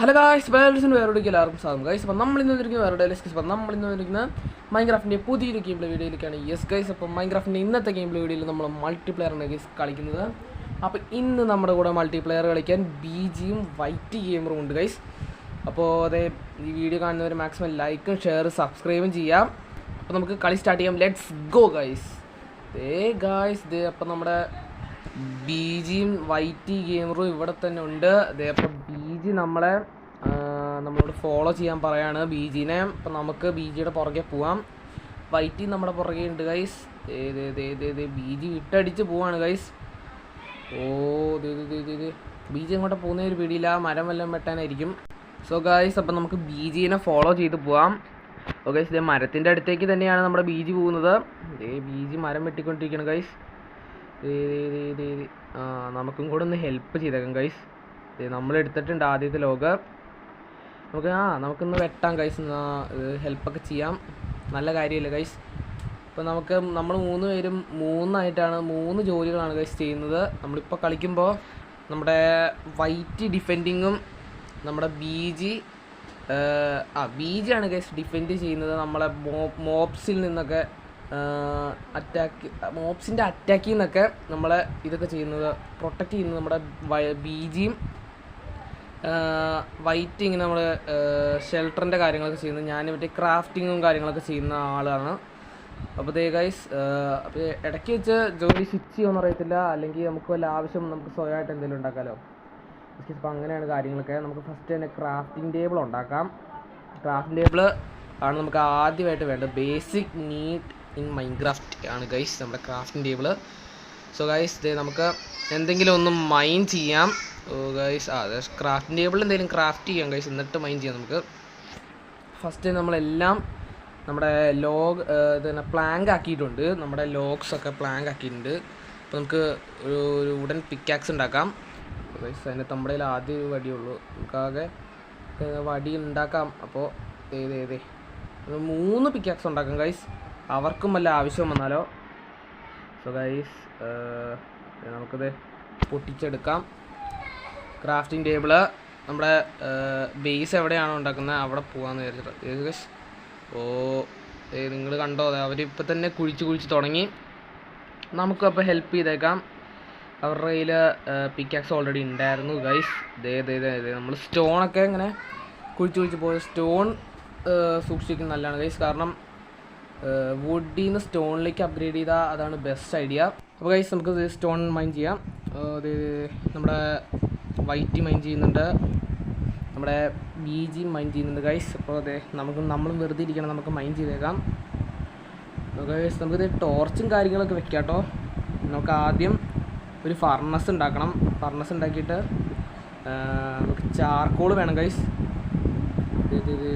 Hello guys, ബാലൻസിന് വേറൊരു എല്ലാവർക്കും സാധനം ഗൈസ്. അപ്പോൾ നമ്മളിന്ന് വന്നിരിക്കുന്ന വേറെ ഡെലിസ്കസ്. അപ്പോൾ നമ്മളിന്ന് വന്നിരിക്കുന്ന മൈൻക്രാഫ്റ്റിൻ്റെ പുതിയൊരു ഗെയിം പ്ലേ വീഡിയോയിലേക്കാണ്. യെസ് ഗൈസ്, അപ്പോൾ മൈൻക്രാഫ്റ്റിൻ്റെ ഇന്നത്തെ ഗെയിം പ്ലേ വീഡിയോയിൽ നമ്മൾ മൾട്ടിപ്ലെയറാണ് ഗൈസ് കളിക്കുന്നത്. അപ്പോൾ ഇന്ന് നമ്മുടെ കൂടെ മൾട്ടിപ്ലെയർ കളിക്കാൻ ബിജിയും വൈറ്റ് ഗെയിമറും ഉണ്ട് ഗൈസ്. അപ്പോൾ അതേ ഈ വീഡിയോ കാണുന്നവർ മാക്സിമം ലൈക്കും ഷെയർ സബ്സ്ക്രൈബും ചെയ്യാം. അപ്പോൾ നമുക്ക് കളി സ്റ്റാർട്ട് ചെയ്യാം. Let's go guys. അപ്പോൾ നമ്മുടെ ബിജിയും വൈറ്റ് ഗെയിമറും ഇവിടെ തന്നെ ഉണ്ട്. അപ്പോൾ ബിജി നമ്മളോട് ഫോളോ ചെയ്യാൻ പറയാണ് ബിജിനെ. അപ്പം നമുക്ക് ബിജിയുടെ പുറകെ പോവാം. വൈറ്റ് നമ്മുടെ പുറകെ ഉണ്ട് ഗൈസ്. ബിജി വിട്ടടിച്ച് പോവാണ് ഗൈസ്. ബിജി അങ്ങോട്ട് പോകുന്ന ഒരു പിടിയില്ല, മരം വല്ലതും വെട്ടാനായിരിക്കും. സോ ഗൈസ്, അപ്പം നമുക്ക് ബിജിനെ ഫോളോ ചെയ്ത് പോവാം. ഓ ഗൈസ്, ഇതേ മരത്തിൻ്റെ അടുത്തേക്ക് തന്നെയാണ് നമ്മുടെ ബിജി പോകുന്നത്. ബിജി മരം വെട്ടിക്കൊണ്ടിരിക്കണം ഗൈസ്. നമുക്കും കൂടെ ഒന്ന് ഹെൽപ്പ് ചെയ്തേക്കാം ഗൈസ്. നമ്മളെടുത്തിട്ടുണ്ട് ആദ്യത്തെ ലോഗ്. നമുക്കൊന്ന് വെട്ടാം ഗൈസ്, ഹെൽപ്പൊക്കെ ചെയ്യാം. നല്ല കാര്യമല്ലേ ഗൈസ്. ഇപ്പോൾ നമ്മൾ 3 പേരും 3 ജോലികളാണ് ഗൈസ് ചെയ്യുന്നത്. നമ്മളിപ്പോൾ കളിക്കുമ്പോൾ നമ്മുടെ വൈറ്റ് ഡിഫെൻഡിങ്ങും നമ്മുടെ ബിജിയാണ് ഗൈസ് ഡിഫെൻഡ് ചെയ്യുന്നത്. നമ്മളെ മോബ്സിൽ നിന്നൊക്കെ മോബ്സിൻ്റെ അറ്റാക്കിൽ നിന്നൊക്കെ നമ്മളെ ഇതൊക്കെ ചെയ്യുന്നത്, പ്രൊട്ടക്റ്റ് ചെയ്യുന്നത് നമ്മുടെ ബിജിയും വൈറ്റ് ഇങ്ങനെ നമ്മൾ ഷെൽട്ടറിൻ്റെ കാര്യങ്ങളൊക്കെ ചെയ്യുന്നത്. ഞാൻ മറ്റേ ക്രാഫ്റ്റിങ്ങും കാര്യങ്ങളൊക്കെ ചെയ്യുന്ന ആളാണ്. അപ്പോൾ ഗൈസ്, അപ്പോൾ ഇടയ്ക്ക് വെച്ച് ജോലി സ്വിച്ച് ചെയ്യുമെന്ന് അറിയത്തില്ല, അല്ലെങ്കിൽ നമുക്ക് വല്ല ആവശ്യം നമുക്ക് സ്വയമായിട്ട് എന്തെങ്കിലും ഉണ്ടാക്കാമല്ലോ. അപ്പോൾ അങ്ങനെയാണ് കാര്യങ്ങളൊക്കെ. നമുക്ക് ഫസ്റ്റ് തന്നെ ക്രാഫ്റ്റിംഗ് ടേബിൾ ഉണ്ടാക്കാം. ക്രാഫ്റ്റിംഗ് ടേബിൾ ആണ് നമുക്ക് ആദ്യമായിട്ട് വേണ്ടത്. ബേസിക് നീഡ് ഇൻ മൈൻക്രാഫ്റ്റ് ആണ് ഗൈസ് നമ്മുടെ ക്രാഫ്റ്റിംഗ് ടേബിൾ. സോ ഗൈസ്, നമുക്ക് എന്തെങ്കിലും ഒന്ന് മൈൻ ചെയ്യാം. ഗൈസ്, ക്രാഫ്റ്റിംഗ് ടേബിളിൽ എന്തെങ്കിലും ക്രാഫ്റ്റ് ചെയ്യാം ഗൈസ്, എന്നിട്ട് മൈൻ ചെയ്യാം നമുക്ക്. ഫസ്റ്റ് നമ്മളെല്ലാം നമ്മുടെ ലോഗ് തന്നെ പ്ലാങ്ക് ആക്കിയിട്ടുണ്ട്. നമ്മുടെ ലോഗ്സൊക്കെ പ്ലാങ്ക് ആക്കിയിട്ടുണ്ട്. അപ്പോൾ നമുക്ക് ഒരു വുഡൻ പിക്കാക്സ് ഉണ്ടാക്കാം ഗൈസ്. അതിൻ്റെ നമ്മുടെ ആദ്യം ഒരു വടിയുള്ളൂ, നമുക്കാകെ വടി ഉണ്ടാക്കാം. അപ്പോൾ 3 പിക്കാക്സ് ഉണ്ടാക്കാം ഗൈസ്, അവർക്കും വല്ല ആവശ്യം വന്നാലോ. സോ ഗൈസ്, നമുക്കത് പൊട്ടിച്ചെടുക്കാം. ക്രാഫ്റ്റിംഗ് ടേബിള് നമ്മുടെ ബേസ് എവിടെയാണോ ഉണ്ടാക്കുന്നത് അവിടെ പോകാമെന്ന് വിചാരിച്ചിട്ട് ഗൈസ്. നിങ്ങൾ കണ്ടോ, അവരിപ്പോൾ തന്നെ കുഴിച്ച് തുടങ്ങി. നമുക്കപ്പോൾ ഹെൽപ്പ് ചെയ്തേക്കാം. അവരുടെ കയ്യിൽ പിക്കാക്സ് ഓൾറെഡി ഉണ്ടായിരുന്നു ഗൈസ്. നമ്മൾ സ്റ്റോണൊക്കെ ഇങ്ങനെ കുഴിച്ച് പോയ സ്റ്റോൺ സൂക്ഷിക്കുന്നത് നല്ലതാണ് ഗൈസ്. കാരണം വുഡിൽ നിന്ന് സ്റ്റോണിലേക്ക് അപ്ഗ്രേഡ് ചെയ്താൽ അതാണ് ബെസ്റ്റ് ഐഡിയ. അപ്പോൾ ഗൈസ്, നമുക്ക് സ്റ്റോൺ മൈൻ ചെയ്യാം. നമ്മുടെ വൈറ്റ് മൈൻ ചെയ്യുന്നുണ്ട്, നമ്മുടെ ബിജി മൈൻ ചെയ്യുന്നുണ്ട് ഗൈസ്. അപ്പോൾ നമ്മൾ വെറുതെ ഇരിക്കണം, നമുക്ക് മൈൻ ചെയ്തേക്കാം ഗൈസ്. നമുക്കിത് ടോർച്ചും കാര്യങ്ങളൊക്കെ വെക്കാം കേട്ടോ. നമുക്ക് ആദ്യം ഒരു ഫർണസ് ഉണ്ടാക്കണം. ഫർണസ് ഉണ്ടാക്കിയിട്ട് നമുക്ക് ചാർക്കോൾ വേണം ഗൈസ്.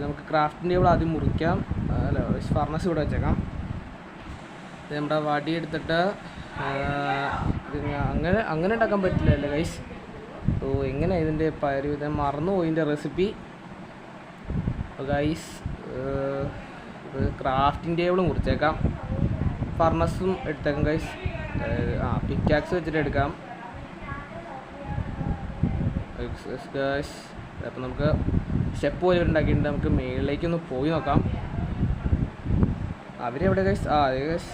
നമുക്ക് ക്രാഫ്റ്റിംഗ് ടേബിൾ ആദ്യം മുറിക്കാം. ഫർണസ് ഇവിടെ വെച്ചേക്കാം. നമ്മുടെ വടി എടുത്തിട്ട് അങ്ങനെ ഉണ്ടാക്കാൻ പറ്റില്ലല്ലേ ഗൈസ്. എങ്ങനെ ഇതിൻ്റെ ഇത് മറന്നുപോയി ഇതിൻ്റെ റെസിപ്പി ഗൈസ്. ക്രാഫ്റ്റിംഗ് ടേബിൾ മുറിച്ചേക്കാം, ഫർണസും എടുത്തേക്കാം ഗൈസ്. പിക്കാക്സ് വെച്ചിട്ട് എടുക്കാം ഗൈസ്. അപ്പോൾ നമുക്ക് സ്റ്റെപ്പ് പോലെ ഉണ്ടാക്കിയിട്ടുണ്ട്. നമുക്ക് മേളിലേക്കൊന്ന് പോയി നോക്കാം. അവരെവിടെ ഗൈസ്? ഗൈസ്,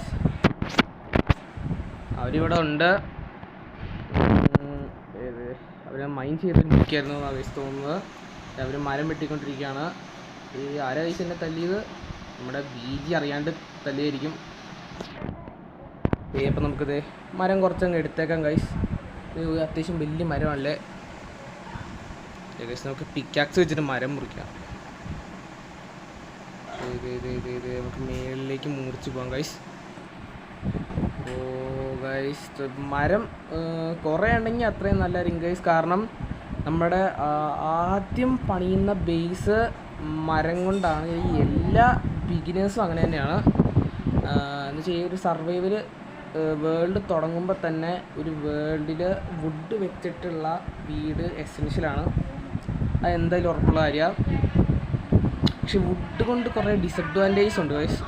അവരിവിടെ ഉണ്ട്. അവർ മൈൻ ചെയ്തിരിക്കുകയായിരുന്നു ഗൈസ് തോന്നുന്നത്. അവർ മരം വെട്ടിക്കൊണ്ടിരിക്കുകയാണ്. ആരാ ഗൈസ് എന്നെ തല്ലിയത്? നമ്മുടെ ബിജി അറിയാണ്ട് തല്ലിയായിരിക്കും. അപ്പോൾ നമുക്കിത് മരം കുറച്ചങ്ങ് എടുത്തേക്കാം ഗൈസ്. അത്യാവശ്യം വലിയ മരമല്ലേ ഗൈസ്. നമുക്ക് പിക്കാക്സ് വെച്ചിട്ട് മരം മുറിക്കാം. നമുക്ക് മേളിലേക്ക് മുറിച്ച് പോകാം ഗൈസ്. ഗൈസ്, മരം കുറേ ഉണ്ടെങ്കിൽ അത്രയും നല്ലതായിരിക്കും ഗൈസ്. കാരണം നമ്മുടെ ആദ്യം പണിയുന്ന ബേസ് മരം കൊണ്ടാണ്. ഈ എല്ലാ ബിഗിനേഴ്സും അങ്ങനെ തന്നെയാണ്. എന്നുവെച്ചാൽ ഈ ഒരു സർവൈവൽ വേൾഡ് തുടങ്ങുമ്പോൾ തന്നെ ഒരു വേൾഡിൽ വുഡ് വെച്ചിട്ടുള്ള വീട് എസെൻഷ്യലാണ്. അത് എന്തായാലും ഉറപ്പുള്ള കാര്യമാണ്. പക്ഷെ വുഡ് കൊണ്ട് കുറേ ഡിസഡ്വാൻറ്റേജസ് ഉണ്ട് ഗൈസ്.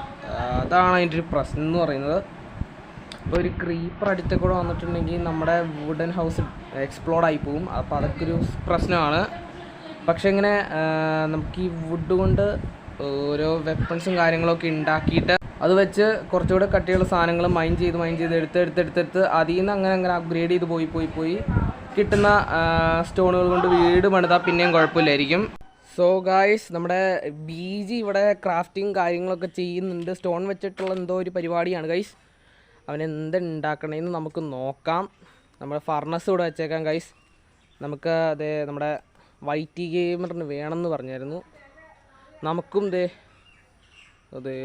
അതാണ് അതിൻ്റെ ഒരു പ്രശ്നം എന്ന് പറയുന്നത്. ഇപ്പോൾ ഒരു ക്രീപ്പർ അടുത്ത കൂടെ വന്നിട്ടുണ്ടെങ്കിൽ നമ്മുടെ വുഡൻ ഹൗസ് എക്സ്പ്ലോഡ് ആയി പോകും. അപ്പോൾ അതൊക്കെ ഒരു പ്രശ്നമാണ്. പക്ഷെ ഇങ്ങനെ നമുക്ക് ഈ വുഡ് കൊണ്ട് ഓരോ വെപ്പൺസും കാര്യങ്ങളൊക്കെ ഉണ്ടാക്കിയിട്ട് അത് വെച്ച് കുറച്ചുകൂടെ കട്ടിയുള്ള സാധനങ്ങൾ മൈൻ ചെയ്ത് എടുത്ത് അതിൽ നിന്ന് അങ്ങനെ അപ്ഗ്രേഡ് ചെയ്ത് പോയി കിട്ടുന്ന സ്റ്റോണുകൾ കൊണ്ട് വീട് പണിതാൽ പിന്നെയും കുഴപ്പമില്ലായിരിക്കും. സോ ഗായ്സ്, നമ്മുടെ BG ഇവിടെ ക്രാഫ്റ്റിംഗ് കാര്യങ്ങളൊക്കെ ചെയ്യുന്നുണ്ട്. സ്റ്റോൺ വെച്ചിട്ടുള്ള എന്തോ ഒരു പരിപാടിയാണ് ഗൈസ്. അവനെന്തുണ്ടാക്കണേന്ന് നമുക്ക് നോക്കാം. നമ്മുടെ ഫർണസ് ഇവിടെ വെച്ചേക്കാം ഗൈസ്. നമുക്ക് അതേ നമ്മുടെ YT ഗെയിമറിന് വേണമെന്ന് പറഞ്ഞായിരുന്നു. നമുക്കും അതെ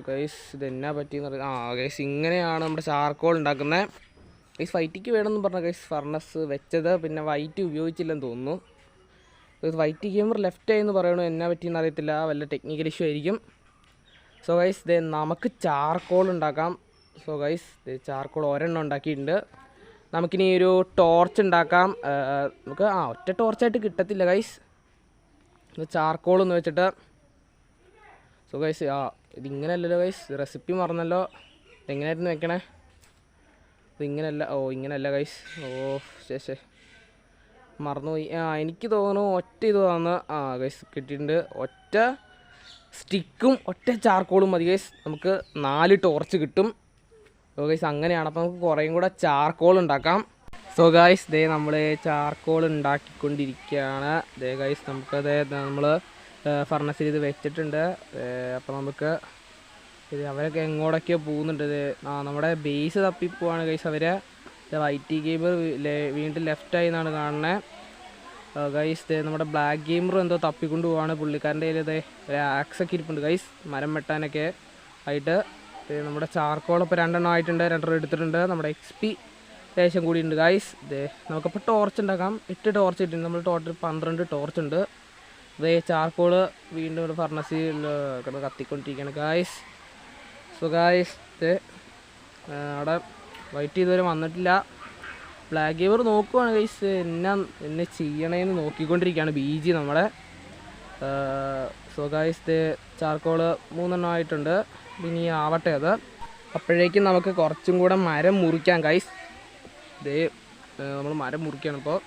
ഗൈസ്, ഇതെന്നാ പറ്റിയെന്ന് അറിയാം. ഗൈസ്, ഇങ്ങനെയാണ് നമ്മുടെ ചാർക്കോൾ ഉണ്ടാക്കുന്നത്. ഗൈസ് YTക്ക് വേണമെന്ന് പറഞ്ഞ ഗൈസ് ഫർണസ് വെച്ചത്, പിന്നെ YT ഉപയോഗിച്ചില്ലെന്ന് തോന്നുന്നു. YT ഗെയിമർ ലെഫ്റ്റ് ആയി എന്ന് പറയണോ, എന്നാ പറ്റിയെന്ന് അറിയത്തില്ല, വല്ല ടെക്നിക്കൽ ഇഷ്യൂ ആയിരിക്കും. സോ ഗൈസ്, നമുക്ക് ചാർക്കോൾ ഉണ്ടാക്കാം. സോ ഗൈസ്, ചാർക്കോൾ ഒരെണ്ണം ഉണ്ടാക്കിയിട്ടുണ്ട്. നമുക്കിനി ഒരു ടോർച്ച് ഉണ്ടാക്കാം. നമുക്ക് ഒറ്റ ടോർച്ചായിട്ട് കിട്ടത്തില്ല ഗൈസ്, ചാർക്കോൾ എന്ന് വെച്ചിട്ട്. സോ ഗൈസ്, ഇതിങ്ങനെയല്ലല്ലോ ഗൈസ്, റെസിപ്പി മറന്നല്ലോ. എങ്ങനെയായിരുന്നു വെക്കണേ? ഇതിങ്ങനെയല്ല. ഇങ്ങനെയല്ല ഗൈസ്. ശേ മറന്നുപോയി. എനിക്ക് തോന്നുന്നു ഒറ്റ ഇത് വന്ന് ഗൈസ് കിട്ടിയിട്ടുണ്ട്. ഒറ്റ സ്റ്റിക്കും ഒറ്റ ചാർക്കോളും മതി ഗൈസ്, നമുക്ക് 4 ടോർച്ച് കിട്ടും. സോ ഗൈസ്, അങ്ങനെയാണ്. അപ്പോൾ നമുക്ക് കുറേയും കൂടെ ചാർക്കോൾ ഉണ്ടാക്കാം. സോ ഗൈസ്, നമ്മൾ ചാർക്കോൾ ഉണ്ടാക്കിക്കൊണ്ടിരിക്കുകയാണ്. ഗൈസ്, നമുക്കത് നമ്മൾ ഫർണസിൽ ഇത് വെച്ചിട്ടുണ്ട്. അപ്പോൾ നമുക്ക് അവരൊക്കെ എങ്ങോട്ടൊക്കെയോ പോകുന്നുണ്ട്. നമ്മുടെ ബേസ് തപ്പിപ്പോവാണ് ഗൈസ്. അവരെ YT ഗെയിമർ വീണ്ടും ലെഫ്റ്റായി എന്നാണ് കാണുന്നത് ഗൈസ്. നമ്മുടെ ബ്ലാക്ക് ഗെയിമർ എന്തോ തപ്പിക്കൊണ്ട് പോവാണ്. പുള്ളിക്കാരൻ്റെ കയ്യിൽ ഒരു ആക്സൊക്കെ ഇരിപ്പുണ്ട് ഗൈസ്, മരം വെട്ടാനൊക്കെ ആയിട്ട്. നമ്മുടെ ചാർക്കോളപ്പോൾ 2 ആയിട്ടുണ്ട്, 2 എടുത്തിട്ടുണ്ട്. നമ്മുടെ XP ലേശം കൂടി ഉണ്ട് ഗൈസ്. നമുക്കപ്പോൾ ടോർച്ച് ഉണ്ടാക്കാം. 8 ടോർച്ച് ഇട്ടുണ്ട്. നമ്മൾ ടോട്ടൽ 12 ടോർച്ച് ഉണ്ട്. ചാർക്കോൾ വീണ്ടും ഒരു ഫർണസിൽ കത്തിക്കൊണ്ടിരിക്കുകയാണ് ഗൈസ്. സോ ഗൈസ്, അവിടെ YT ഇതുവരെ വന്നിട്ടില്ല. ബ്ലാക്ക് ഗെയിമർ നോക്കുവാണ് ഗൈസ്, എന്നെ ചെയ്യണേന്ന് നോക്കിക്കൊണ്ടിരിക്കുകയാണ് BG നമ്മുടെ. സോ ഗൈസ്, ചാർക്കോൾ 3 ആയിട്ടുണ്ട്. ഇനി ആവട്ടെ അത്. അപ്പോഴേക്കും നമുക്ക് കുറച്ചും കൂടെ മരം മുറിക്കാം ഗൈസ്. നമ്മൾ മരം മുറിക്കുകയാണ് ഇപ്പോൾ.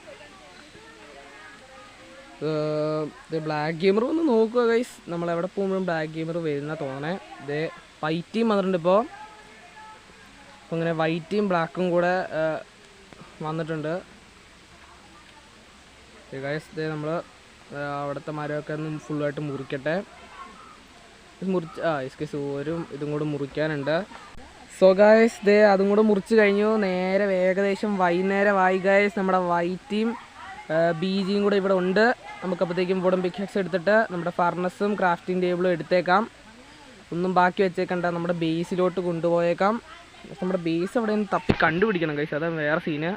ബ്ലാക്ക് ഗെയിമർ ഒന്ന് നോക്കുക ഗൈസ്. നമ്മളെവിടെ പോകുമ്പോഴും ബ്ലാക്ക് ഗെയിമർ വരുന്ന തോന്നണേ. YT വന്നിട്ടുണ്ട് ഇപ്പോൾ. അപ്പോൾ ഇങ്ങനെ YTയും ബ്ലാക്കും കൂടെ വന്നിട്ടുണ്ട് ഗൈസ്. നമ്മൾ അവിടുത്തെ മരമൊക്കെ ഒന്ന് ഫുള്ളായിട്ട് മുറിക്കട്ടെ. ഇതും കൂടെ മുറിക്കാനുണ്ട്. സോ ഗൈസ്, അതും കൂടെ മുറിച്ച് കഴിഞ്ഞു. നേരെ ഏകദേശം വൈകുന്നേരമായി ഗൈസ്. നമ്മുടെ YTയും BGയും കൂടെ ഇവിടെ ഉണ്ട്. നമുക്കപ്പോഴത്തേക്കും വുഡൻ പിക്കാക്സ് എടുത്തിട്ട് നമ്മുടെ ഫർണസും ക്രാഫ്റ്റിംഗ് ടേബിളും എടുത്തേക്കാം. ഒന്നും ബാക്കി വെച്ചേക്കണ്ട, നമ്മുടെ ബേസിലോട്ട് കൊണ്ടുപോയേക്കാം. നമ്മുടെ ബേസ് അവിടെ നിന്ന് തപ്പി കണ്ടുപിടിക്കണം ഗൈസ്, അത് വേറെ സീന്.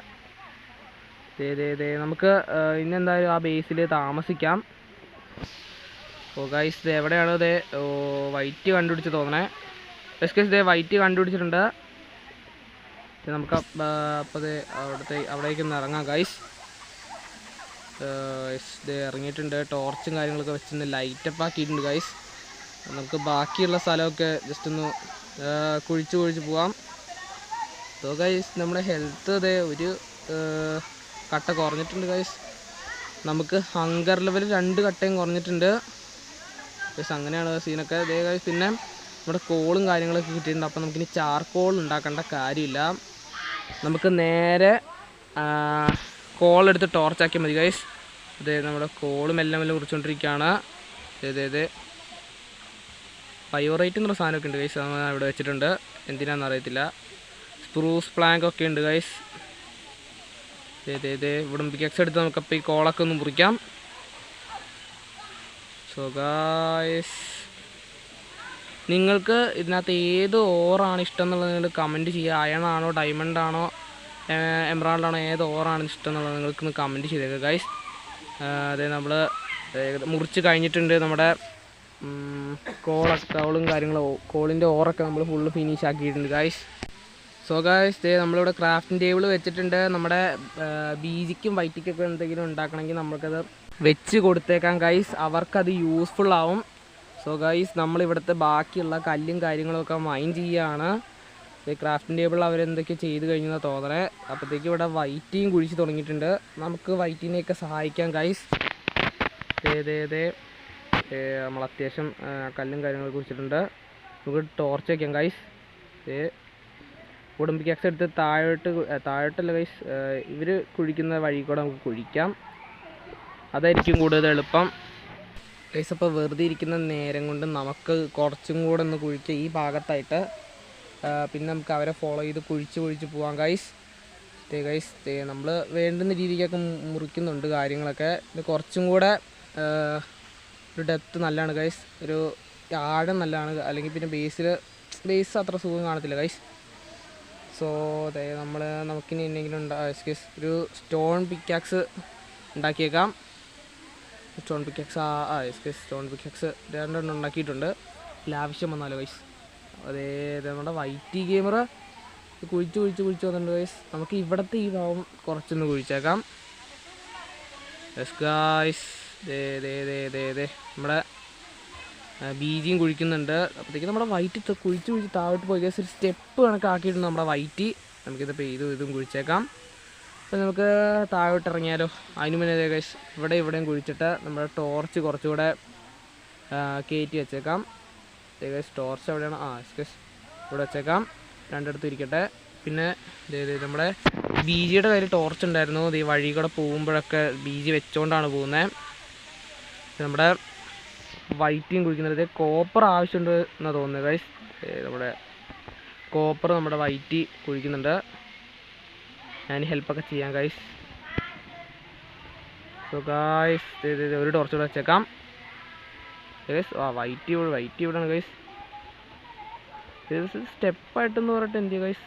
നമുക്ക് ഇന്നെന്തായാലും ആ ബേസിൽ താമസിക്കാം. ഓ ഗൈസ്, എവിടെയാണ് YT കണ്ടുപിടിച്ച് തോന്നണേ. Guys, YT കണ്ടുപിടിച്ചിട്ടുണ്ട്. നമുക്ക് അപ്പോൾ അവിടേക്കൊന്ന് ഇറങ്ങാം ഗൈസ്. ഇറങ്ങിയിട്ടുണ്ട്. ടോർച്ചും കാര്യങ്ങളൊക്കെ വെച്ചൊന്ന് ലൈറ്റപ്പ് ആക്കിയിട്ടുണ്ട് ഗൈസ്. നമുക്ക് ബാക്കിയുള്ള സ്ഥലമൊക്കെ ജസ്റ്റ് ഒന്ന് കുഴിച്ച് പോവാം. സോ ഗൈസ്, നമ്മുടെ ഹെൽത്ത് ഒരു കട്ട കുറഞ്ഞിട്ടുണ്ട് ഗൈസ്. നമുക്ക് ഹങ്കർ ലെവൽ 2 കട്ടയും കുറഞ്ഞിട്ടുണ്ട് ഗൈസ്. അങ്ങനെയാണ് സീനൊക്കെ. ഗൈസ്, പിന്നെ നമ്മുടെ കോളും കാര്യങ്ങളൊക്കെ കിട്ടിയിട്ടുണ്ട്. അപ്പോൾ നമുക്കിനി ചാർക്കോൾ ഉണ്ടാക്കേണ്ട കാര്യമില്ല. നമുക്ക് നേരെ കോളെടുത്ത് ടോർച്ചാക്കിയാൽ മതി ഗൈസ്. നമ്മുടെ കോളും എല്ലാം കുറിച്ചുകൊണ്ടിരിക്കുകയാണ്. പയോറൈറ്റ് എന്നുള്ള സാധനമൊക്കെ ഉണ്ട് ഗൈസ്, ഇവിടെ വെച്ചിട്ടുണ്ട്. എന്തിനാണെന്ന് അറിയത്തില്ല. സ്പ്രൂസ് പ്ലാങ്ക് ഒക്കെ ഉണ്ട് ഗൈസ്. ഇവിടെ പിക്കാക്സ് എടുത്ത് നമുക്കപ്പോൾ ഈ കോളൊക്കെ ഒന്ന് മുറിക്കാം. സോ ഗൈസ്, നിങ്ങൾക്ക് ഇതിനകത്ത് ഏത് ഓറാണ് ഇഷ്ടം എന്നുള്ളത് നിങ്ങൾ കമൻറ്റ് ചെയ്യുക. അയൺ ആണോ, ഡയമണ്ട് ആണോ, എമറാൾഡ് ആണോ, ഏത് ഓറാണ് ഇഷ്ടം എന്നുള്ളത് നിങ്ങൾക്കൊന്ന് കമൻറ്റ് ചെയ്തേക്കുക ഗൈസ്. നമ്മൾ മുറിച്ച് കഴിഞ്ഞിട്ടുണ്ട്. നമ്മുടെ കോളും കാര്യങ്ങളും കോളിൻ്റെ ഓറൊക്കെ നമ്മൾ ഫുള്ള് ഫിനിഷ് ആക്കിയിട്ടുണ്ട് ഗൈസ്. സോ ഗൈസ്, നമ്മളിവിടെ ക്രാഫ്റ്റിംഗ് ടേബിൾ വെച്ചിട്ടുണ്ട്. നമ്മുടെ BGക്കും YTക്കൊക്കെ എന്തെങ്കിലും ഉണ്ടാക്കണമെങ്കിൽ നമുക്കത് വെച്ച് കൊടുത്തേക്കാം ഗൈസ്, അവർക്കത് യൂസ്ഫുൾ ആവും. സോ ഗൈസ്, നമ്മളിവിടുത്തെ ബാക്കിയുള്ള കല്ലും കാര്യങ്ങളൊക്കെ മൈൻ ചെയ്യുകയാണ്. ക്രാഫ്റ്റിംഗ് ടേബിൾ അവരെന്തൊക്കെ ചെയ്ത് കഴിഞ്ഞാൽ തോന്നണേ. അപ്പോഴത്തേക്കും ഇവിടെ YTയും കുഴിച്ച് തുടങ്ങിയിട്ടുണ്ട്. നമുക്ക് YTനെയൊക്കെ സഹായിക്കാം ഗൈസ്. ഏതേതേ നമ്മൾ അത്യാവശ്യം കല്ലും കാര്യങ്ങളൊക്കെ കുറിച്ചിട്ടുണ്ട്. നമുക്ക് ടോർച്ച് വയ്ക്കാം ഗൈസ്. വുഡൻ പിക്കാക്സ് എടുത്ത് താഴോട്ടല്ല ഗൈസ്, ഇവർ കുഴിക്കുന്ന വഴി കൂടെ നമുക്ക് കുഴിക്കാം, അതായിരിക്കും കൂടുതൽ എളുപ്പം ഗൈസ്. അപ്പോൾ വെറുതെ ഇരിക്കുന്ന നേരം കൊണ്ട് നമുക്ക് കുറച്ചും കൂടെ ഒന്ന് കുഴിക്കുക ഈ ഭാഗത്തായിട്ട്. പിന്നെ നമുക്ക് അവരെ ഫോളോ ചെയ്ത് കുഴിച്ച് പോവാം ഗൈസ്. ഗൈസ് നമ്മൾ വേണ്ടുന്ന രീതിക്കൊക്കെ മുറിക്കുന്നുണ്ട് കാര്യങ്ങളൊക്കെ. ഇത് കുറച്ചും കൂടെ ഒരു ഡെപ്ത്ത് നല്ലതാണ് ഗൈസ്, ഒരു ആഴം നല്ലതാണ്. അല്ലെങ്കിൽ പിന്നെ ബേസ് അത്ര സുഖം കാണത്തില്ല ഗൈസ്. സോ നമുക്കിനി എന്തെങ്കിലും ഒരു സ്റ്റോൺ പിക്കാക്സ് ഉണ്ടാക്കിയേക്കാം. സ്റ്റോൺ പിക്കാക്സ് സ്റ്റോൺ പിക്കാക്സ് 2 ഉണ്ടാക്കിയിട്ടുണ്ട്, ആവശ്യം വന്നാലോ ഗൈസ്. അതേ നമ്മുടെ വൈറ്റി ഗെയിമർ കുഴിച്ച് വന്നിട്ടുണ്ട് ഗൈസ്. നമുക്ക് ഇവിടുത്തെ ഈ ഭാഗം കുറച്ചൊന്ന് കുഴിച്ചേക്കാം ഗൈസ്. നമ്മുടെ ബീജിയും കുഴിക്കുന്നുണ്ട്. അപ്പോഴത്തേക്കും നമ്മുടെ വൈറ്റ് കുഴിച്ച് താഴോട്ട് പോയി ഗൈസ്. ഒരു സ്റ്റെപ്പ് കണക്കാക്കിയിട്ടുണ്ട് നമ്മുടെ വൈറ്റ്. നമുക്കിതിപ്പോൾ ഇതും കുഴിച്ചേക്കാം. അപ്പോൾ നമുക്ക് താഴോട്ട് ഇറങ്ങിയാലോ. അതിന് മുന്നേ ഗൈസ് ഇവിടെയും കുഴിച്ചിട്ട് നമ്മുടെ ടോർച്ച് കുറച്ചുകൂടെ കയറ്റി വെച്ചേക്കാം ഗൈസ്. ടോർച്ച് എവിടെയാണ്? ഗൈസ് ഇവിടെ വെച്ചേക്കാം, രണ്ടിടത്തും ഇരിക്കട്ടെ. പിന്നെ നമ്മുടെ ബീജിയുടെ കയ്യിൽ ടോർച്ച് ഉണ്ടായിരുന്നു. ഈ വഴി കൂടെ പോകുമ്പോഴൊക്കെ ബീജി വെച്ചുകൊണ്ടാണ് പോകുന്നത്. നമ്മുടെ വൈറ്റിയും കുഴിക്കുന്നത് കോപ്പർ ആവശ്യമുണ്ട് എന്നാണ് തോന്നുന്നത് ഗൈസ്. നമ്മുടെ കോപ്പർ നമ്മുടെ വൈറ്റ് കുഴിക്കുന്നുണ്ട്. ഞാൻ ഹെൽപ്പൊക്കെ ചെയ്യാം ഗൈസ്. സോ ഗൈസ് ഒരു ടോർച്ച് കൂടെ വെച്ചേക്കാം ഗൈസ്. വൈറ്റ് ഇവിടെയാണ് ഗൈസ്. സ്റ്റെപ്പായിട്ടെന്ന് പറഞ്ഞിട്ട് എന്ത് ഗൈസ്,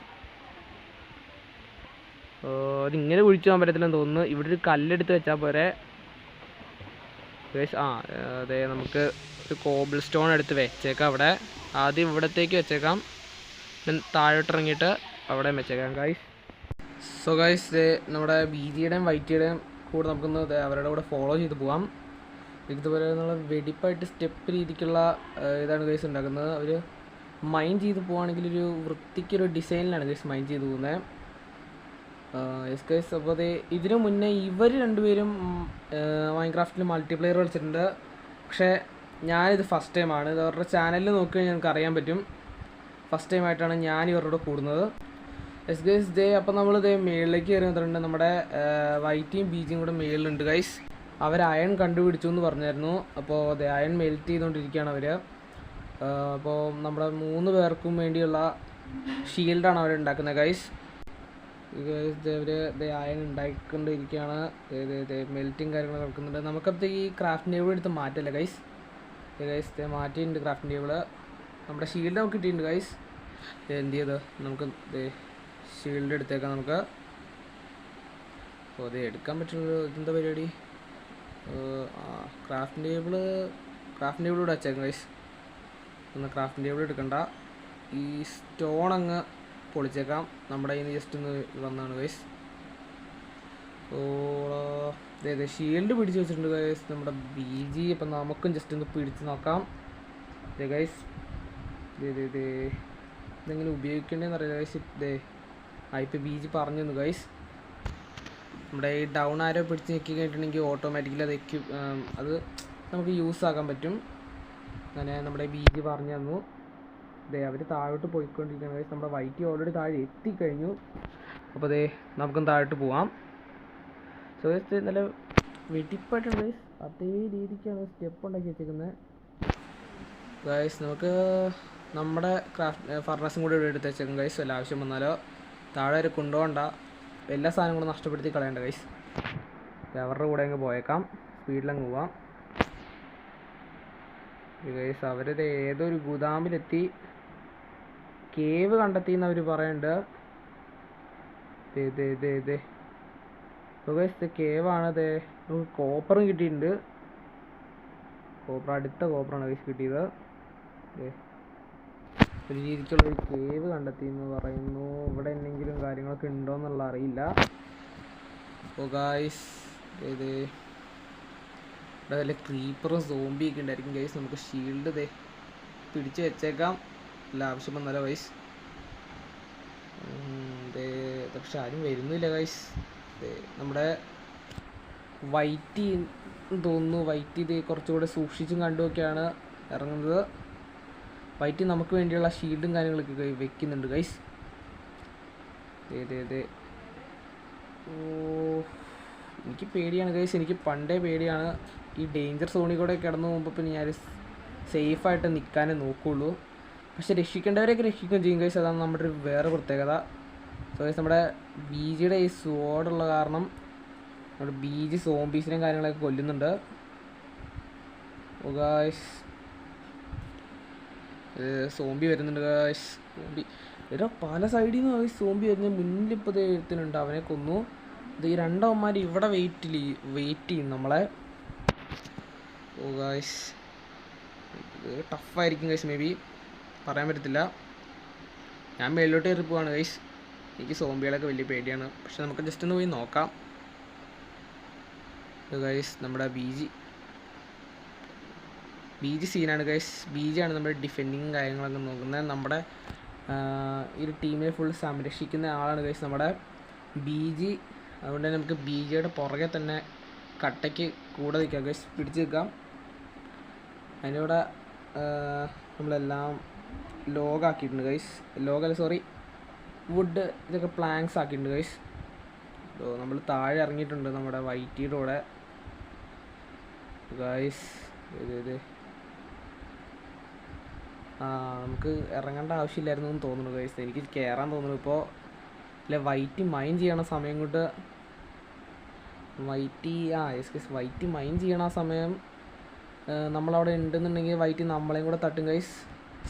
അതിങ്ങനെ കുഴിച്ചു പോകാൻ പറ്റത്തില്ലെന്ന് തോന്നുന്നു. ഇവിടെ ഒരു കല്ലെടുത്ത് വെച്ചാൽ പോരെ ഗൈസ്. അതെ നമുക്ക് ഒരു കോബിൾ സ്റ്റോൺ എടുത്ത് വെച്ചേക്കാം അവിടെ. ആദ്യം ഇവിടത്തേക്ക് വെച്ചേക്കാം, താഴോട്ട് ഇറങ്ങിയിട്ട് അവിടെ വെച്ചേക്കാം ഗൈസ്. സോ ഗൈസ് നമ്മുടെ ബീജിയുടെയും വൈറ്റിയുടെയും കൂടെ നമുക്കൊന്ന് അവരുടെ കൂടെ ഫോളോ ചെയ്ത് പോവാം. ഇതുപോലെ നമ്മൾ വെടിപ്പായിട്ട് സ്റ്റെപ്പ് രീതിക്കുള്ള ഇതാണ് ഗൈസ് ഉണ്ടാക്കുന്നത്. അവർ മൈൻ ചെയ്ത് പോവുകയാണെങ്കിൽ ഒരു വൃത്തിക്കൊരു ഡിസൈനിലാണ് ഗൈസ് മൈൻ ചെയ്ത് പോകുന്നത്. Yes guys. അപ്പോൾ ഇതിനു മുന്നേ ഇവർ രണ്ടുപേരും മൈൻക്രാഫ്റ്റിൽ മൾട്ടിപ്ലെയർ കളിച്ചിട്ടുണ്ട്. പക്ഷേ ഞാനിത് ഫസ്റ്റ് ടൈമാണ്. ഇത് അവരുടെ ചാനലിൽ നോക്കിക്കഴിഞ്ഞാൽ ഞങ്ങൾക്ക് അറിയാൻ പറ്റും. ഫസ്റ്റ് ടൈമായിട്ടാണ് ഞാൻ ഇവരോട് കൂടുന്നത്. Yes guys. അപ്പോൾ നമ്മൾ മേളിലേക്ക് കയറി വന്നിട്ടുണ്ട്. നമ്മുടെ വൈറ്റിയും ബീജിയും കൂടെ മേളിലുണ്ട് ഗൈസ്. അവർ അയൺ കണ്ടുപിടിച്ചു എന്ന് പറഞ്ഞായിരുന്നു. അപ്പോൾ അയൺ മെൽറ്റ് ചെയ്തുകൊണ്ടിരിക്കുകയാണ് അവർ. അപ്പോൾ നമ്മുടെ 3 പേർക്കും വേണ്ടിയുള്ള ഷീൽഡാണ് അവർ ഉണ്ടാക്കുന്നത് ഗൈസ്. അവർ അയൺ ഉണ്ടാക്കിക്കൊണ്ടിരിക്കുകയാണ്. മെൽറ്റിങ് കാര്യങ്ങൾ നടക്കുന്നുണ്ട്. നമുക്കപ്പോൾ ഈ ക്രാഫ്റ്റ് ടേബിൾ എടുത്ത് മാറ്റല്ലേ ഗൈസ്. ഗൈസ് മാറ്റിയിട്ടുണ്ട് ക്രാഫ്റ്റ് ടേബിൾ. നമ്മുടെ ഷീൽഡ് നമുക്ക് കിട്ടിയിട്ടുണ്ട് ഗൈസ്. എന്ത് ചെയ്ത് നമുക്ക് ഷീൽഡ് എടുത്തേക്കാം നമുക്ക്. അപ്പോൾ എടുക്കാൻ പറ്റുള്ളൂ. ഇതെന്താ പരിപാടി? ക്രാഫ്റ്റ് ടേബിൾ ഇവിടെ വെച്ചേക്കാം ഗൈസ്. ഒന്ന് ക്രാഫ്റ്റ് ടേബിൾ എടുക്കണ്ട, ഈ സ്റ്റോൺ അങ്ങ് പൊളിച്ചേക്കാം. നമ്മുടെ കയ്യിൽ നിന്ന് ജസ്റ്റ് ഒന്ന് വന്നാണ് ഗൈസ്. അതെ ഷീൽഡ് പിടിച്ച് വെച്ചിട്ടുണ്ട് ഗൈസ് നമ്മുടെ ബീജി. അപ്പം നമുക്കും ജസ്റ്റ് ഒന്ന് പിടിച്ച് നോക്കാം. അതെ ഗൈസ് ഇതെങ്ങനെ ഉപയോഗിക്കേണ്ടതെന്ന് അറിയില്ല ഗൈസ്. ഇപ്പോൾ ബീജി പറഞ്ഞു തന്നു ഗൈസ്. നമ്മുടെ ഈ ഡൗൺ ആരോ പിടിച്ച് ഞെക്കി കഴിഞ്ഞിട്ടുണ്ടെങ്കിൽ ഓട്ടോമാറ്റിക്കലി അത് നമുക്ക് യൂസ് ആക്കാൻ പറ്റും. അങ്ങനെ നമ്മുടെ ബീജി പറഞ്ഞു തന്നു. അവർ താഴോട്ട് പോയിക്കൊണ്ടിരിക്കുകയാണ് ഗൈസ്. നമ്മുടെ വൈറ്റ് ഓൾറെഡി താഴെ എത്തിക്കഴിഞ്ഞു. അപ്പോൾ നമുക്കും താഴോട്ട് പോവാം. സോ ഗൈസ് നല്ല വെടിപ്പായിട്ടുണ്ട് ഗൈസ്. അതേ രീതിക്കാണ് സ്റ്റെപ്പ് ഉണ്ടാക്കി വെച്ചേക്കുന്നത് ഗൈസ്. നമുക്ക് നമ്മുടെ ഫർണസും കൂടെ ഇവിടെ എടുത്ത് വെച്ചേക്കും ഗൈസ്. വല്ല ആവശ്യം വന്നാലോ. താഴെ വരെ കൊണ്ടുപോകണ്ട, എല്ലാ സാധനങ്ങളും നഷ്ടപ്പെടുത്തി കളയണ്ട ഗൈസ്. അവരുടെ കൂടെ അങ്ങ് പോയേക്കാം, സ്പീഡിലങ്ങ് പോവാം ഗൈസ്. അവരത് ഏതൊരു ഗുദാമിലെത്തി കേവ് കണ്ടെത്തിയെന്ന് അവർ പറയുന്നുണ്ട്. ഗൈസ് കേവാണ്. കോപ്പറും കിട്ടിയിട്ടുണ്ട്. അടുത്ത കോപ്പറാണ് ഗൈസ് കിട്ടിയത്. ഒരു രീതിക്കുള്ളൊരു കേവ് കണ്ടെത്തി എന്ന് പറയുന്നു. ഇവിടെ എന്തെങ്കിലും കാര്യങ്ങളൊക്കെ ഉണ്ടോ എന്നുള്ള അറിയില്ല. അപ്പോൾ ഗൈസ് ഇവിടെ വല്ല ക്രീപ്പറും സോംബിയൊക്കെ ഉണ്ടായിരിക്കും ഗൈസ്. നമുക്ക് ഷീൽഡ് പിടിച്ച് വെച്ചേക്കാം, അല്ല ആവശ്യം വന്നാലോ ഗൈസ്. പക്ഷെ ആരും വരുന്നില്ല ഗൈസ്. നമ്മുടെ വൈറ്റ് തോന്നുന്നു. വൈറ്റ് ഇത് കുറച്ചുകൂടെ സൂക്ഷിച്ചും കണ്ടുമൊക്കെയാണ് ഇറങ്ങുന്നത്. വൈറ്റ് നമുക്ക് വേണ്ടിയുള്ള ഷീൽഡും കാര്യങ്ങളൊക്കെ വെക്കുന്നുണ്ട് ഗൈസ്. അതെ ഓ, എനിക്ക് പേടിയാണ് ഗൈസ്. എനിക്ക് പണ്ടേ പേടിയാണ്. ഈ ഡേഞ്ചർ സോണിൽ കൂടെ കിടന്നു പോകുമ്പോൾ പിന്നെ ഞാൻ സേഫായിട്ട് നിൽക്കാനേ നോക്കുകയുള്ളൂ. പക്ഷെ രക്ഷിക്കേണ്ടവരെയൊക്കെ രക്ഷിക്കുകയും ചെയ്യും ഗൈസ്. അതാണ് നമ്മുടെ ഒരു വേറെ പ്രത്യേകത. സോ ഗൈസ് നമ്മുടെ ബീജിയുടെ ഈ സ്വാഡുള്ള കാരണം നമ്മുടെ ബീജി സോംബീസിനെയും കാര്യങ്ങളൊക്കെ കൊല്ലുന്നുണ്ട്. ഓ ഗൈസ് സോംബി വരുന്നുണ്ട് ഗൈസ്. സോംബി ഒരു പല സൈഡിൽ നിന്ന് ഗൈസ് സോംബി വരുന്നത്. മുന്നിലിപ്പോൾ എഴുത്തുന്നുണ്ട്, അവനെ കൊന്നു. ഇത് ഈ രണ്ടവന്മാർ ഇവിടെ വെയിറ്റ് ചെയ്യും നമ്മളെ. ഓ ഗൈസ് ഇത് ടഫായിരിക്കും ഗൈസ്. മേ ബി പറയാൻ പറ്റത്തില്ല. ഞാൻ മേളിലോട്ട് കയറി പോവാണ് ഗൈസ്. എനിക്ക് സോംബികളൊക്കെ വലിയ പേടിയാണ്. പക്ഷെ നമുക്ക് ജസ്റ്റ് ഒന്ന് പോയി നോക്കാം. ഗൈസ് നമ്മുടെ ബീജി സീനാണ് ഗൈസ്. ബീജിയാണ് നമ്മുടെ ഡിഫെൻഡിങ് കാര്യങ്ങളൊക്കെ നോക്കുന്നത്. നമ്മുടെ ഈ ഒരു ടീമിനെ ഫുൾ സംരക്ഷിക്കുന്ന ആളാണ് ഗൈസ് നമ്മുടെ ബീജി. അതുകൊണ്ട് തന്നെ നമുക്ക് ബീജിയുടെ പുറകെ തന്നെ കട്ടയ്ക്ക് കൂടെ നിൽക്കാം ഗൈസ്, പിടിച്ച് നിൽക്കാം. അതിൻ്റെ കൂടെ നമ്മളെല്ലാം ലോഗാക്കിയിട്ടുണ്ട് ഗൈസ്. വുഡ് ഇതൊക്കെ പ്ലാങ്ക്സ് ആക്കിയിട്ടുണ്ട് ഗൈസ്. നമ്മൾ താഴെ ഇറങ്ങിയിട്ടുണ്ട് നമ്മുടെ വൈറ്റിയുടെ കൂടെ ഗൈസ്. ഇത് നമുക്ക് ഇറങ്ങേണ്ട ആവശ്യമില്ലായിരുന്നു എന്ന് തോന്നുന്നു ഗൈസ്. എനിക്ക് കയറാൻ തോന്നുന്നു ഇപ്പോൾ. അല്ലെ വൈറ്റ് മൈൻ ചെയ്യണ സമയം കൊണ്ട് വൈറ്റ് മൈൻ ചെയ്യണ ആ സമയം നമ്മളവിടെ ഉണ്ടെന്നുണ്ടെങ്കിൽ വൈറ്റ് നമ്മളെയും കൂടെ തട്ടും ഗൈസ്.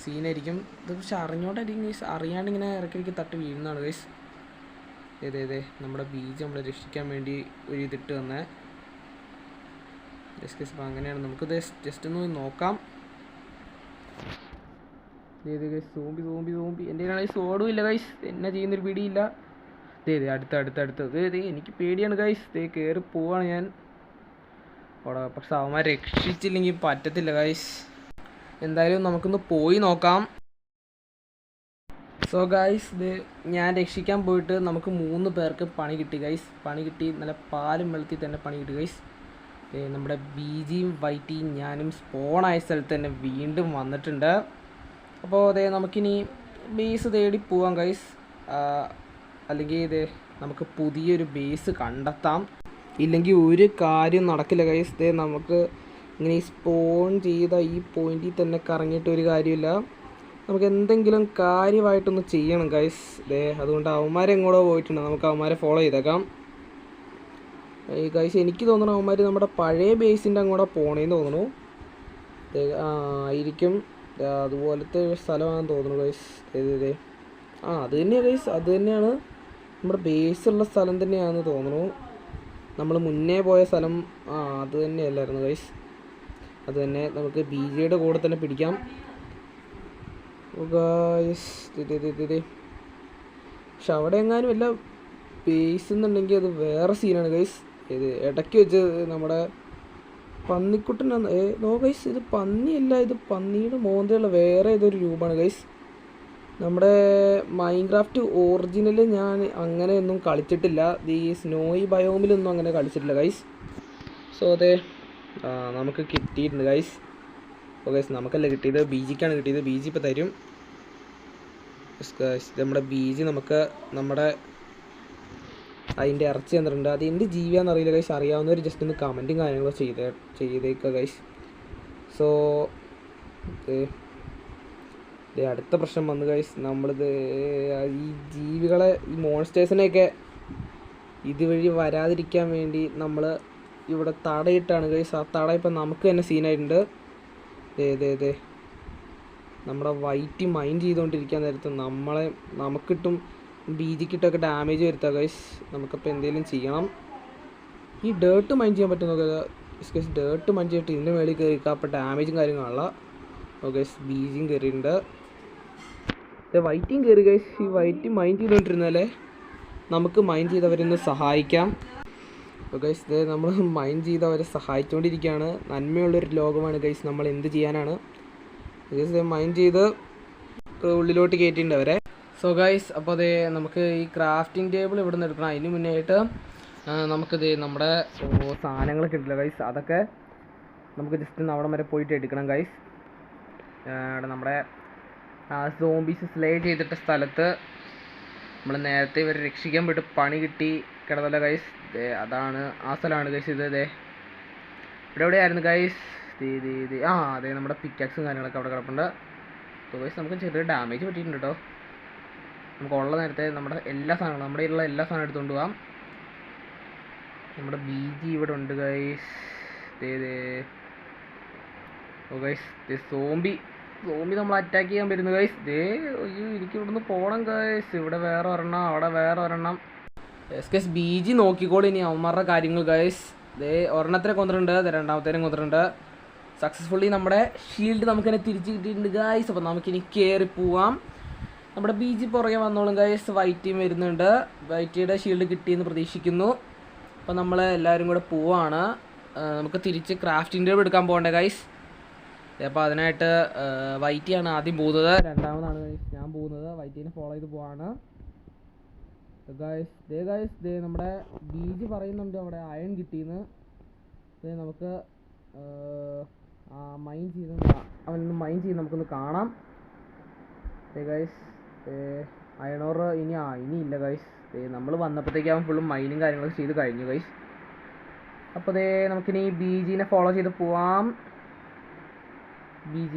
സീനായിരിക്കും ഇത്. പക്ഷെ അറിഞ്ഞോണ്ടായിരിക്കും ഗൈസ്. അറിയാണ്ട് ഇങ്ങനെ ഇടയ്ക്കിടയ്ക്ക് തട്ട് വീഴുന്നതാണ് ഗൈസ്. ഏതേ നമ്മുടെ ബീജ് നമ്മളെ രക്ഷിക്കാൻ വേണ്ടി ഒരു ഇതിട്ട് തന്നെ ഗൈസ്. അപ്പോൾ അങ്ങനെയാണ്. നമുക്കിത് ജസ്റ്റ് ഒന്ന് നോക്കാം. ഗൈസ് സോംബി എൻ്റെ കയ്യിൽ സോഡും ഇല്ല ഗൈസ്. എന്നെ ചെയ്യുന്നൊരു പിടിയില്ല. അടുത്ത് എനിക്ക് പേടിയാണ് ഗൈസ്. കയറി പോവാണ് ഞാൻ അവിടെ. പക്ഷെ അവന്മാർ രക്ഷിച്ചില്ലെങ്കിൽ പറ്റത്തില്ല ഗൈസ്. എന്തായാലും നമുക്കൊന്ന് പോയി നോക്കാം. സോ ഗൈസ് ഞാൻ രക്ഷിക്കാൻ പോയിട്ട് നമുക്ക് 3 പേർക്ക് പണി കിട്ടി ഗൈസ്. നല്ല പാലും വെള്ളത്തിൽ തന്നെ പണി കിട്ടി ഗൈസ്. നമ്മുടെ ബീജിയും വൈറ്റിയും ഞാനും സ്പോണായ സ്ഥലത്ത് തന്നെ വീണ്ടും വന്നിട്ടുണ്ട്. അപ്പോൾ നമുക്കിനി ബേസ് തേടി പോവാം ഗൈസ്. അല്ലെങ്കിൽ നമുക്ക് പുതിയൊരു ബേസ് കണ്ടെത്താം. ഇല്ലെങ്കിൽ ഒരു കാര്യം നടക്കില്ല ഗൈസ്. നമുക്ക് ഇങ്ങനെ ഈ സ്പോൺ ചെയ്ത ഈ പോയിന്റിൽ തന്നെ കറങ്ങിയിട്ട് ഒരു കാര്യമില്ല. നമുക്ക് എന്തെങ്കിലും കാര്യമായിട്ടൊന്ന് ചെയ്യണം ഗൈസ്. അതുകൊണ്ട് അവന്മാരെ എങ്ങോട്ടോ പോയിട്ടുണ്ട്. നമുക്ക് അവന്മാരെ ഫോളോ ചെയ്തേക്കാം. ഈ ഗൈസ് എനിക്ക് തോന്നുന്നു അവന്മാർ നമ്മുടെ പഴയ ബേസിൻ്റെ അങ്ങോട്ട് പോണേന്ന് തോന്നുന്നു. ആയിരിക്കും. അതുപോലത്തെ സ്ഥലമാണെന്ന് തോന്നുന്നു ഗൈസ്. അത് തന്നെയാണ് ഗൈസ്. അത് തന്നെയാണ് നമ്മുടെ ബേസുള്ള സ്ഥലം തന്നെയാണെന്ന് തോന്നുന്നു. നമ്മൾ മുന്നേ പോയ സ്ഥലം അത് തന്നെയല്ലായിരുന്നു ഗൈസ്. അത് തന്നെ നമുക്ക് ബീജയുടെ കൂടെ തന്നെ പിടിക്കാം ഗൈസ്. പക്ഷെ അവിടെ എങ്ങാനും വല്ല ബേസ് എന്നുണ്ടെങ്കിൽ അത് വേറെ സീനാണ് ഗൈസ്. ഇടയ്ക്ക് വെച്ച് നമ്മുടെ പന്നിക്കുട്ടനാണ്. നോ ഗൈസ്, ഇത് പന്നിയല്ല. ഇത് പന്നിയുടെ മോന്തയുള്ള വേറെ ഏതൊരു രൂപമാണ് ഗൈസ്. നമ്മുടെ മൈൻക്രാഫ്റ്റ് ഒറിജിനൽ ഞാൻ അങ്ങനെയൊന്നും കളിച്ചിട്ടില്ല. ഈ സ്നോയി ബയോമിലൊന്നും അങ്ങനെ കളിച്ചിട്ടില്ല ഗൈസ്. സോ നമുക്ക് കിട്ടിയിട്ടുണ്ട് ഗൈസ്. ഓ ഗൈസ് നമുക്കല്ല കിട്ടിയത്, ബീജിക്കാണ് കിട്ടിയത്. ബീജി ഇപ്പോൾ തരും ഗൈസ്. നമ്മുടെ ബീജി നമുക്ക് അതിൻ്റെ ഇറച്ചി തന്നിട്ടുണ്ട്. അത് എന്ത് ജീവിയാണെന്ന് അറിയില്ല ഗൈസ്. അറിയാവുന്നവർ ജസ്റ്റ് ഒന്ന് കമൻറ്റും കാര്യങ്ങളോ ചെയ്തേക്കുക ഗൈസ്. സോ അടുത്ത പ്രശ്നം വന്നു ഗൈസ്. നമ്മളിത് ഈ ജീവികളെ, ഈ മോൺസ്റ്റേഴ്സിനെയൊക്കെ ഇതുവഴി വരാതിരിക്കാൻ വേണ്ടി നമ്മൾ ഇവിടെ തടയിട്ടാണ് ഗൈസ്. ആ തട ഇപ്പം നമുക്ക് തന്നെ സീനായിട്ടുണ്ട്. നമ്മുടെ വൈറ്റ് മൈൻഡ് ചെയ്തുകൊണ്ടിരിക്കാൻ നേരത്ത് നമുക്കിട്ടും ബീജിക്കിട്ടൊക്കെ ഡാമേജ് വരുത്തുക ഗൈസ്. നമുക്കപ്പോൾ എന്തെങ്കിലും ചെയ്യണം. ഈ ഡേർട്ട് മൈൻഡ് ചെയ്യാൻ പറ്റും നോക്കുക. ഡേർട്ട് മൈൻഡ് ചെയ്തിട്ട് ഇതിൻ്റെ മേളിൽ കയറിക്കുക. അപ്പോൾ ഡാമേജും കാര്യങ്ങളാണല്ലോ. ഓക്കെ ബീജിയും കയറിയിട്ടുണ്ട്. വൈറ്റും കയറി ഗൈസ്. ഈ വൈറ്റ് മൈൻഡ് ചെയ്തുകൊണ്ടിരുന്നാലേ നമുക്ക് മൈൻഡ് ചെയ്തവരൊന്ന് സഹായിക്കാം. അപ്പോൾ ഗൈസ് നമ്മൾ മൈൻഡ് ചെയ്തവരെ സഹായിച്ചുകൊണ്ടിരിക്കുകയാണ്. നന്മയുള്ളൊരു ലോകമാണ് ഗൈസ്. നമ്മൾ എന്ത് ചെയ്യാനാണ് ഗൈസ്. മൈൻഡ് ചെയ്ത് ഉള്ളിലോട്ട് കയറ്റിയിട്ടുണ്ട് അവരെ. സോ ഗൈസ് അപ്പോൾ നമുക്ക് ഈ ക്രാഫ്റ്റിംഗ് ടേബിൾ ഇവിടെ നിന്ന് എടുക്കണം. അതിന് മുന്നേ ആയിട്ട് നമുക്കിത് നമ്മുടെ സാധനങ്ങളൊക്കെ ഉണ്ടല്ലോ ഗൈസ്, അതൊക്കെ നമുക്ക് ജസ്റ്റ് ഒന്ന് അവിടെ വരെ പോയിട്ട് എടുക്കണം ഗൈസ്. നമ്മുടെ സോംബീസ് സ്ലേ ചെയ്തിട്ട സ്ഥലത്ത് നമ്മൾ നേരത്തെ ഇവരെ രക്ഷിക്കാൻ പോയിട്ട് പണി കിട്ടി കിടന്നല്ലോ ഗൈസ്. അതാണ് ആ സ്ഥലമാണ് ഗൈസ്. ഇത് ഇവിടെ എവിടെയായിരുന്നു ഗൈസ്? അതെ, നമ്മുടെ പിക്കാക്സും കാര്യങ്ങളൊക്കെ അവിടെ കിടപ്പുണ്ട്. സോ ഗൈസ് നമുക്ക് ചെറിയ ഡാമേജ് പറ്റിയിട്ടുണ്ട് കേട്ടോ. നമുക്ക് ഉള്ള നേരത്തെ നമ്മുടെ എല്ലാ സാധനങ്ങളും, നമ്മുടെ ഉള്ള എല്ലാ സാധനവും എടുത്തുകൊണ്ട് പോകാം. നമ്മുടെ BG ഇവിടെ ഉണ്ട് ഗൈസ്. ഓ ഗൈസ്, സോംബി നമ്മൾ അറ്റാക്ക് ചെയ്യാൻ വരുന്നു ഗൈസ്. അയ്യോ, എനിക്ക് ഇവിടുന്ന് പോകണം ഗൈസ്. ഇവിടെ വേറെ ഒരെണ്ണം, അവിടെ വേറെ ഒരെണ്ണം. BG നോക്കിക്കോളൂ ഇനി അവന്മാരുടെ കാര്യങ്ങൾ ഗൈസ്. ഒരെണ്ണത്തിനെ കൊന്നിട്ടുണ്ട്, രണ്ടാമത്തേനും കൊന്നിട്ടുണ്ട്. സക്സസ്ഫുള്ളി നമ്മുടെ ഷീൽഡ് നമുക്കിനെ തിരിച്ച് കിട്ടിയിട്ടുണ്ട് ഗൈസ്. അപ്പോൾ നമുക്കിനി കയറി പോവാം. നമ്മുടെ BG പുറകെ വന്നോളും ഗൈസ്. വൈറ്റ് ടീം വരുന്നുണ്ട്. വൈറ്റിയുടെ ഷീൽഡ് കിട്ടിയെന്ന് പ്രതീക്ഷിക്കുന്നു. അപ്പോൾ നമ്മൾ എല്ലാവരും കൂടെ പോവാണ്. നമുക്ക് തിരിച്ച് ക്രാഫ്റ്റിംഗ് ടേബിൾ എടുക്കാൻ പോകണ്ടേ ഗൈസ്. അപ്പോൾ അതിനായിട്ട് വൈറ്റിയാണ് ആദ്യം പോകുന്നത്, രണ്ടാമതാണ് ഗൈസ് ഞാൻ പോകുന്നത്. വൈറ്റീനെ ഫോളോ ചെയ്ത് പോവാണ് ഗൈസ്. നമ്മുടെ BG പറയുന്നുണ്ട് അവിടെ അയൺ കിട്ടിയെന്ന്. നമുക്ക് അവനൊന്ന് മൈൻ ചെയ്ത് നമുക്കൊന്ന് കാണാം ഗൈസ്. അയണോർ ഇനിയില്ല ഗൈസ്. നമ്മൾ വന്നപ്പോഴത്തേക്ക് അവൻ ഫുള്ളും മൈനും കാര്യങ്ങളൊക്കെ ചെയ്ത് കഴിഞ്ഞു ഗൈസ്. അപ്പോൾ നമുക്കിനി BGനെ ഫോളോ ചെയ്ത് പോവാം. BG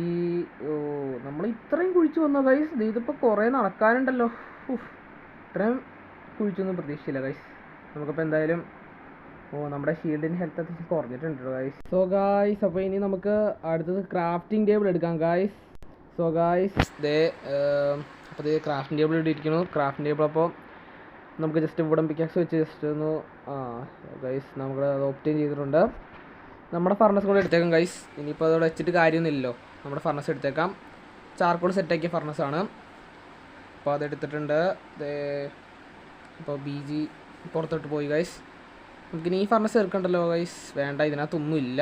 നമ്മൾ ഇത്രയും കുഴിച്ച് വന്നോ ഗൈസ്? ഇതിപ്പോൾ കുറേ നടക്കാനുണ്ടല്ലോ. ഇത്രയും കുഴിച്ചൊന്നും പ്രതീക്ഷിച്ചില്ല ഗൈസ്. നമുക്കിപ്പോൾ എന്തായാലും നമ്മുടെ ഷീൽഡിൻ്റെ ഹെൽത്ത് അത്യാവശ്യം കുറഞ്ഞിട്ടുണ്ട് ഗൈസ്. സോ ഗൈസ്, അപ്പോൾ ഇനി നമുക്ക് അടുത്തത് ക്രാഫ്റ്റിംഗ് ടേബിൾ എടുക്കാം ഗൈസ്. സോ ഗൈസ്, അപ്പോൾ ക്രാഫ്റ്റിംഗ് ടേബിൾ ഇവിടെ ഇരിക്കുന്നു. ക്രാഫ്റ്റിംഗ് ടേബിൾ അപ്പോൾ നമുക്ക് ജസ്റ്റ് വുഡൻ പിക്കാക്സ് വെച്ച് ജസ്റ്റ് ഒന്ന് ഗൈസ് നമുക്ക് അത് ഒബ്റ്റെയിൻ ചെയ്തിട്ടുണ്ട്. നമ്മുടെ ഫർണസ് കൂടെ എടുത്തേക്കാം ഗൈസ്. ഇനിയിപ്പോൾ അതോടെ വെച്ചിട്ട് കാര്യമൊന്നുമില്ലല്ലോ, നമ്മുടെ ഫർണസ് എടുത്തേക്കാം. ചാർക്കോൾ സെറ്റാക്കിയ ഫർണസാണ്. അപ്പോൾ അതെടുത്തിട്ടുണ്ട്. അപ്പോൾ BG പുറത്തോട്ട് പോയി ഗൈസ്. നമുക്കിനി ഈ ഫർണസ് എടുക്കണ്ടല്ലോ ഗൈസ്. വേണ്ട, ഇതിനകത്തൊന്നും ഇല്ല.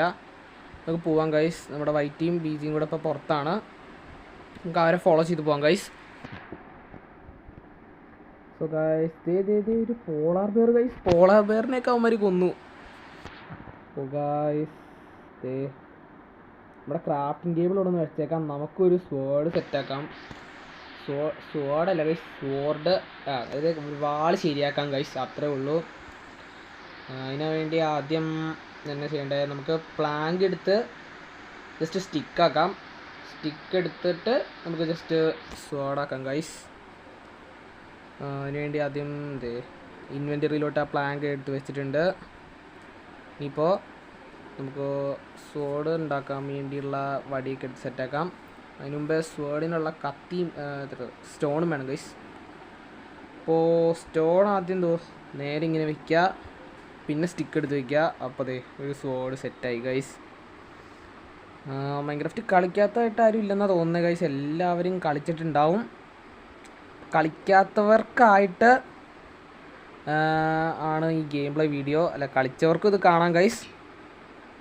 നമുക്ക് പോവാം ഗൈസ്. നമ്മുടെ വൈറ്റിയും BGയും കൂടെ ഇപ്പോൾ പുറത്താണ്. നമുക്ക് അവരെ ഫോളോ ചെയ്ത് പോവാം ഗൈസ്. സോ ഗൈസ്, ഒരു പോളാർ ബെയർ ഗൈസ്. പോളാർ ബെയറിനെയൊക്കെ അവന്മാർ കൊന്നു. ഓ ഗൈസ്, നമ്മുടെ ക്രാഫ്റ്റിംഗ് ടേബിൾ ഇവിടെ നിന്ന് വെച്ചേക്കാം. നമുക്കൊരു സ്വേർഡ് സെറ്റാക്കാം. സ്വേർഡല്ല ഗൈസ്, സ്വേർഡ്, അതായത് വാൾ ശരിയാക്കാം ഗൈസ്. അത്രേ ഉള്ളൂ. അതിനു വേണ്ടി ആദ്യം തന്നെ ചെയ്യേണ്ടത്, നമുക്ക് പ്ലാങ്ക് എടുത്ത് ജസ്റ്റ് സ്റ്റിക്കാക്കാം. സ്റ്റിക്ക് എടുത്തിട്ട് നമുക്ക് ജസ്റ്റ് സ്വേർഡാക്കാം ഗൈസ്. അതിനുവേണ്ടി ആദ്യം ഇൻവെൻറ്ററിയിലോട്ട് ആ പ്ലാങ്ക് എടുത്ത് വെച്ചിട്ടുണ്ട്. ഇനിയിപ്പോൾ നമുക്ക് സ്വേർഡ് ഉണ്ടാക്കാൻ വേണ്ടിയുള്ള വടിയൊക്കെ എടുത്ത് സെറ്റാക്കാം. അതിന് മുമ്പേ സ്വേർഡിനുള്ള കത്തിയും സ്റ്റോണും വേണം ഗൈസ്. അപ്പോൾ സ്റ്റോൺ ആദ്യം നേരെ ഇങ്ങനെ വയ്ക്കുക, പിന്നെ സ്റ്റിക്ക് എടുത്ത് വയ്ക്കുക. അപ്പോൾ ഒരു സ്വേർഡ് സെറ്റായി ഗൈസ്. മൈൻക്രാഫ്റ്റ് കളിക്കാത്തതായിട്ട് ആരും ഇല്ലെന്നാണ് തോന്നുന്നത് ഗൈസ്. എല്ലാവരും കളിച്ചിട്ടുണ്ടാവും. കളിക്കാത്തവർക്കായിട്ട് ആണ് ഈ ഗെയിം പ്ലേ വീഡിയോ. അല്ല, കളിച്ചവർക്കും ഇത് കാണാം ഗൈസ്.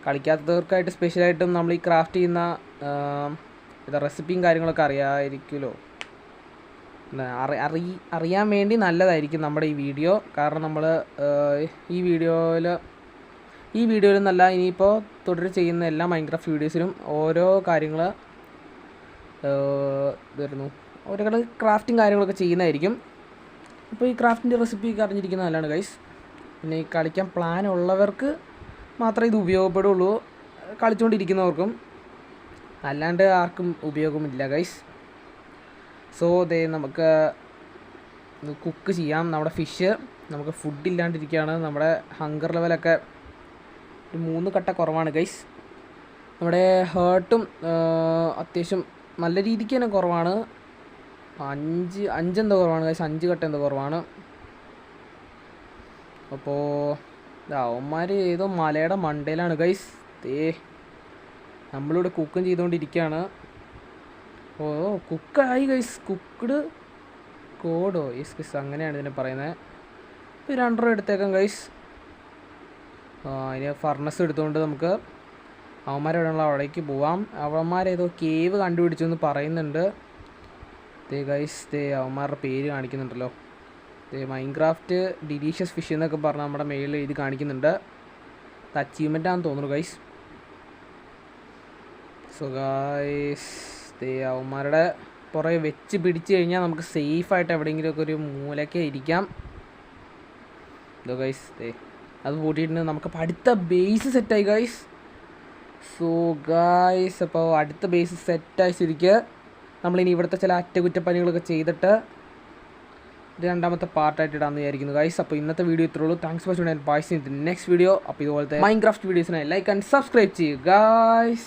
കളിക്കാത്തവർക്കായിട്ട് സ്പെഷ്യലായിട്ടും നമ്മൾ ഈ ക്രാഫ്റ്റ് ചെയ്യുന്ന റെസിപ്പിയും കാര്യങ്ങളൊക്കെ അറിയാമായിരിക്കുമല്ലോ. അറിയാൻ വേണ്ടി നല്ലതായിരിക്കും നമ്മുടെ ഈ വീഡിയോ. കാരണം നമ്മൾ ഈ വീഡിയോയിൽ നല്ല ഇനിയിപ്പോൾ തുടരെ ചെയ്യുന്ന എല്ലാ മൈൻക്രാഫ്റ്റ് വീഡിയോസിലും ഓരോ കാര്യങ്ങൾ വരുന്നു, ഓരോ ക്രാഫ്റ്റിംഗ് കാര്യങ്ങളൊക്കെ ചെയ്യുന്നതായിരിക്കും. അപ്പോൾ ഈ ക്രാഫ്റ്റിൻ്റെ റെസിപ്പിയൊക്കെ അറിഞ്ഞിരിക്കുന്നത് നല്ലതാണ് ഗൈസ്. പിന്നെ ഈ കളിക്കാൻ പ്ലാൻ ഉള്ളവർക്ക് മാത്രമേ ഇത് ഉപയോഗപ്പെടുള്ളൂ, കളിച്ചുകൊണ്ടിരിക്കുന്നവർക്കും. അല്ലാണ്ട് ആർക്കും ഉപയോഗമില്ല ഗൈസ്. സോ നമുക്ക് കുക്ക് ചെയ്യാം നമ്മുടെ ഫിഷ്. നമുക്ക് ഫുഡ് ഇല്ലാണ്ടിരിക്കുകയാണ്. നമ്മുടെ ഹങ്കർ ലെവലൊക്കെ ഒരു 3 കട്ട കുറവാണ് ഗൈസ്. നമ്മുടെ ഹേർട്ടും അത്യാവശ്യം നല്ല രീതിക്ക് തന്നെ കുറവാണ്. 5 എന്തോ കുറവാണ് ഗൈസ്. 5 കട്ട എന്തോ കുറവാണ്. അപ്പോൾ അവന്മാർ ഏതോ മലയുടെ മണ്ടയിലാണ് ഗൈസ്. നമ്മളിവിടെ കുക്കും ചെയ്തുകൊണ്ടിരിക്കുകയാണ്. ഓ, കുക്കായി ഗൈസ്. കുക്ക്ഡ് കോഡോ യെസ് ഗൈസ്, അങ്ങനെയാണ് ഇതിനെ പറയുന്നത്. ഇപ്പോൾ 2 എടുത്തേക്കാം ഗൈസ്. അതിന് ഫർണസ് എടുത്തുകൊണ്ട് നമുക്ക് അവന്മാരെവിടെയുള്ള അവിടേക്ക് പോവാം. അവന്മാരേതോ കേവ് കണ്ടുപിടിച്ചു എന്ന് പറയുന്നുണ്ട്. ഗൈസ്, അവന്മാരുടെ പേര് കാണിക്കുന്നുണ്ടല്ലോ. മൈൻക്രാഫ്റ്റ് ഡിലീഷ്യസ് ഫിഷ് എന്നൊക്കെ പറഞ്ഞ് നമ്മുടെ മെയിലിൽ എഴുതി കാണിക്കുന്നുണ്ട്. അത് അച്ചീവ്മെൻ്റ് ആണെന്ന് തോന്നുന്നു ഗൈസ്. സോ ഗൈസ് അവന്മാരുടെ പുറകെ വെച്ച് പിടിച്ച് കഴിഞ്ഞാൽ നമുക്ക് സേഫായിട്ട് എവിടെയെങ്കിലുമൊക്കെ ഒരു മൂലയ്ക്ക് ഇരിക്കാം. ഇതോ ഗൈസ് അത് പൂട്ടിയിട്ടുണ്ട്. നമുക്കപ്പോൾ അടുത്ത ബേസ് സെറ്റായി ഗൈസ്. സോ ഗൈസ് അപ്പോൾ അടുത്ത ബേസ് സെറ്റായി ശരിക്ക് നമ്മളിനി ഇവിടുത്തെ ചില അറ്റകുറ്റപ്പണികളൊക്കെ ചെയ്തിട്ട് ഇത് രണ്ടാമത്തെ പാർട്ടായിട്ട് ഇടാമെന്ന് വിചാരിക്കുന്നു ഗൈസ്. അപ്പോൾ ഇന്നത്തെ വീഡിയോ ഇത്രേ ഉള്ളൂ. Thanks for watching and bye see in the next video. അപ്പോൾ ഇതുപോലത്തെ മൈൻക്രാഫ്റ്റ് വീഡിയോസിനായി ലൈക്ക് ആൻഡ് സബ്സ്ക്രൈബ് ചെയ്യുക ഗൈസ്.